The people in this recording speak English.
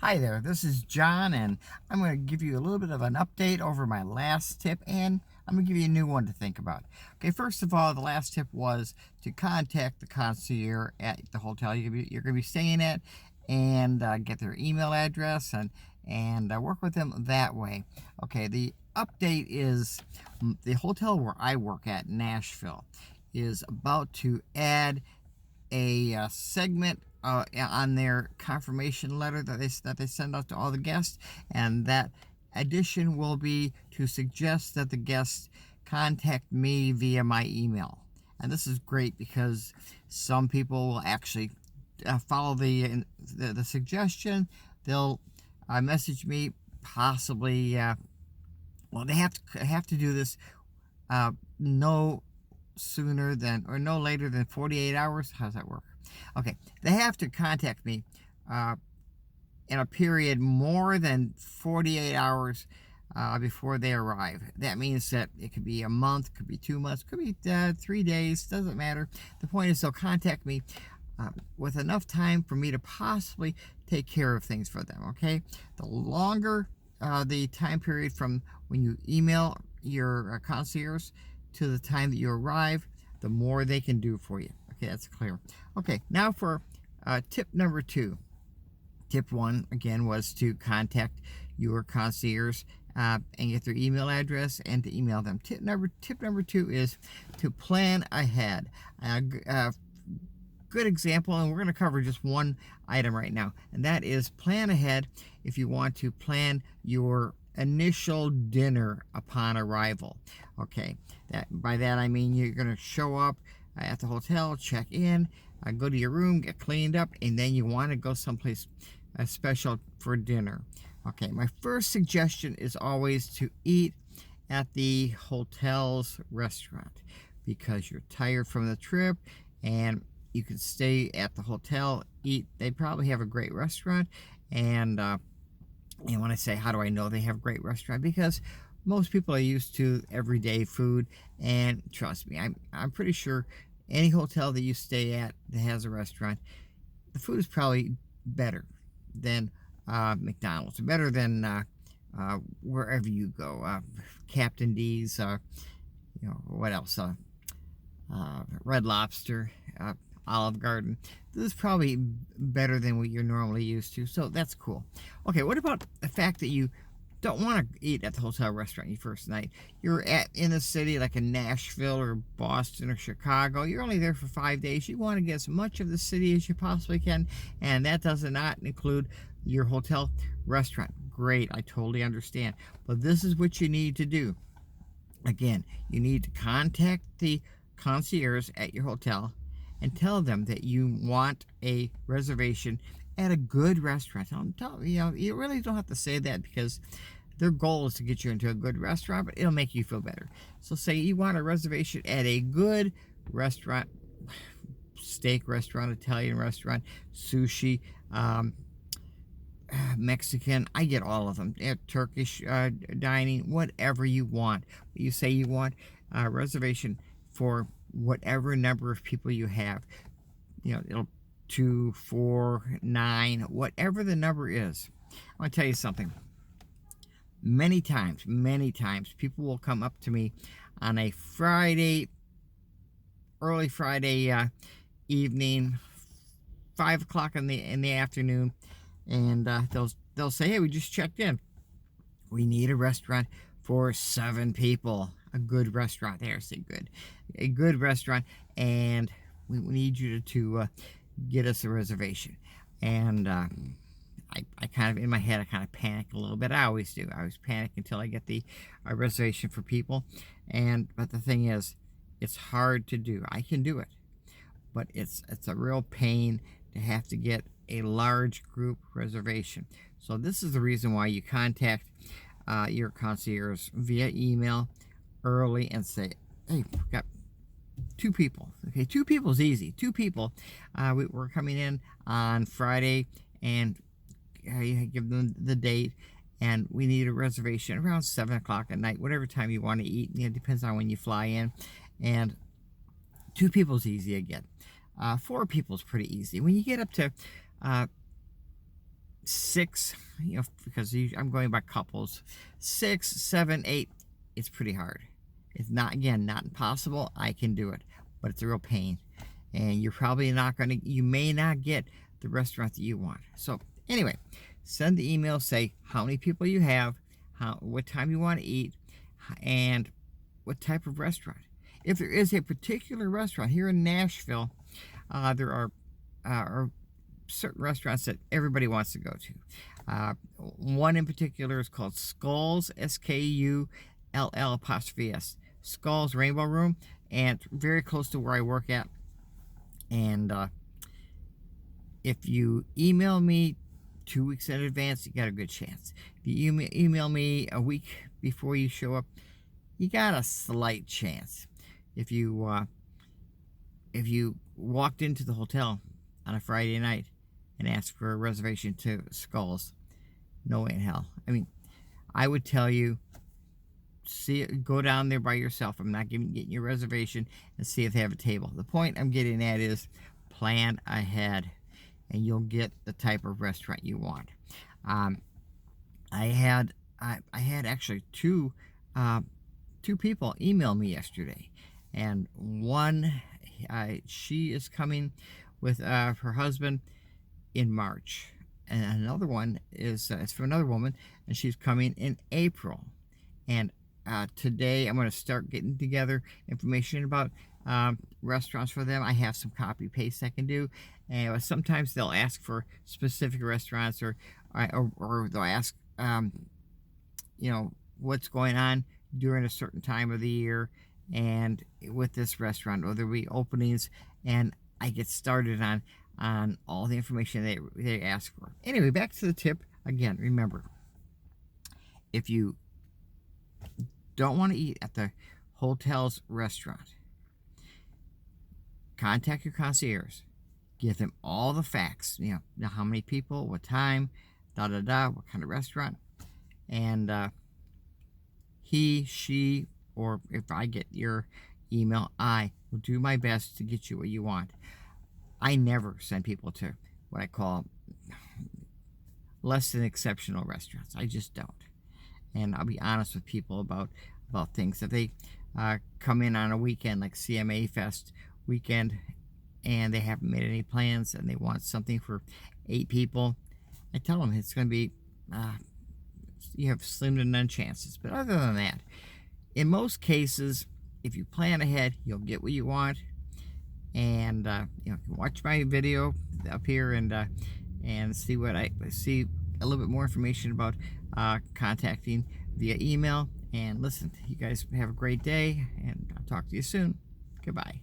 Hi there, this is John, and I'm going to give you a little bit of an update over my last tip, and I'm going to give you a new one to think about. Okay, first of all, the last tip was to contact the concierge at the hotel you're going to be staying at, and get their email address and work with them that way. Okay, the update is the hotel where I work at, Nashville, is about to add a segment on their confirmation letter that they send out to all the guests, and that addition will be to suggest that the guests contact me via my email. And this is great because some people will actually follow the suggestion. They'll message me, possibly. Well, they have to do this no sooner than, or no later than 48 hours. How does that work? Okay, they have to contact me in a period more than 48 hours before they arrive. That means that it could be a month, could be 2 months, could be 3 days, doesn't matter. The point is they'll contact me with enough time for me to possibly take care of things for them, okay? The longer the time period from when you email your concierge to the time that you arrive, the more they can do for you. Okay, that's clear. Okay, now for tip number 2. Tip 1, again, was to contact your concierge and get their email address and to email them. Tip number 2 is to plan ahead. Good example, and we're going to cover just one item right now, and that is plan ahead if you want to plan your initial dinner upon arrival. Okay, by that I mean you're going to show up at the hotel, check in, go to your room, get cleaned up, and then you want to go someplace special for dinner. Okay, my first suggestion is always to eat at the hotel's restaurant because you're tired from the trip and you can stay at the hotel, eat. They probably have a great restaurant, and when I say how do I know they have a great restaurant, because most people are used to everyday food, and trust me, I'm pretty sure any hotel that you stay at that has a restaurant, the food is probably better than McDonald's, better than wherever you go. Captain D's, what else? Red Lobster, Olive Garden. This is probably better than what you're normally used to, so that's cool. Okay, what about the fact that you don't want to eat at the hotel restaurant your first night? You're in a city like in Nashville or Boston or Chicago. You're only there for 5 days. You want to get as much of the city as you possibly can, and that does not include your hotel restaurant. Great, I totally understand. But this is what you need to do. Again, you need to contact the concierge at your hotel and tell them that you want a reservation at a good restaurant. You really don't have to say that because their goal is to get you into a good restaurant, but it'll make you feel better. So say you want a reservation at a good restaurant, steak restaurant, Italian restaurant, sushi, Mexican, I get all of them, Turkish dining, whatever you want. You say you want a reservation for whatever number of people you have. It'll 2, 4, 9, whatever the number is. I want to tell you something. Many times, people will come up to me on a Friday, early Friday evening, 5 o'clock in the afternoon, and they'll say, "Hey, we just checked in. We need a restaurant for 7 people. A good restaurant." There, say good. A good restaurant, and we need you to get us a reservation. And I kind of, in my head, I kind of panic a little bit. I always do. I always panic until I get the reservation for people. But the thing is, it's hard to do. I can do it, but it's a real pain to have to get a large group reservation. So this is the reason why you contact your concierge via email early and say, "Hey, we've got 2 people." Okay, 2 people is easy. 2 people. We're coming in on Friday, and you give them the date, and we need a reservation around 7 o'clock at night, whatever time you want to eat. It depends on when you fly in. And 2 people is easy again. 4 people is pretty easy. When you get up to 6, because I'm going by couples, 6, 7, 8, it's pretty hard. It's not, again, not impossible. I can do it, but it's a real pain. And you're probably not going to, you may not get the restaurant that you want. So anyway, send the email, say how many people you have, what time you want to eat, and what type of restaurant. If there is a particular restaurant here in Nashville, there are certain restaurants that everybody wants to go to. One in particular is called Skulls, SKULL''S, Skulls Rainbow Room, and very close to where I work at. And if you email me 2 weeks in advance, you got a good chance. If you email me a week before you show up, you got a slight chance. If you walked into the hotel on a Friday night and asked for a reservation to Skulls, no way in hell. I mean, I would tell you, go down there by yourself. I'm not getting your reservation, and see if they have a table. The point I'm getting at is plan ahead, and you'll get the type of restaurant you want. I had actually two people email me yesterday, and one, she is coming with her husband in March, and another one is it's for another woman, and she's coming in April. And today I'm going to start getting together information about restaurants for them. I have some copy paste I can do, and sometimes they'll ask for specific restaurants, or they'll ask what's going on during a certain time of the year and with this restaurant, or there'll be openings, and I get started on all the information they ask for. Anyway, back to the tip again. Remember, if you don't want to eat at the hotel's restaurant, contact your concierge. Give them all the facts. How many people, what time, what kind of restaurant, and he, she, or if I get your email, I will do my best to get you what you want. I never send people to what I call less than exceptional restaurants. I just don't. And I'll be honest with people about things. If they come in on a weekend, like CMA Fest weekend, and they haven't made any plans, and they want something for 8 people, I tell them it's going to be, you have slim to none chances. But other than that, in most cases, if you plan ahead, you'll get what you want. And watch my video up here and see a little bit more information about contacting via email. And listen, you guys have a great day, and I'll talk to you soon. Goodbye.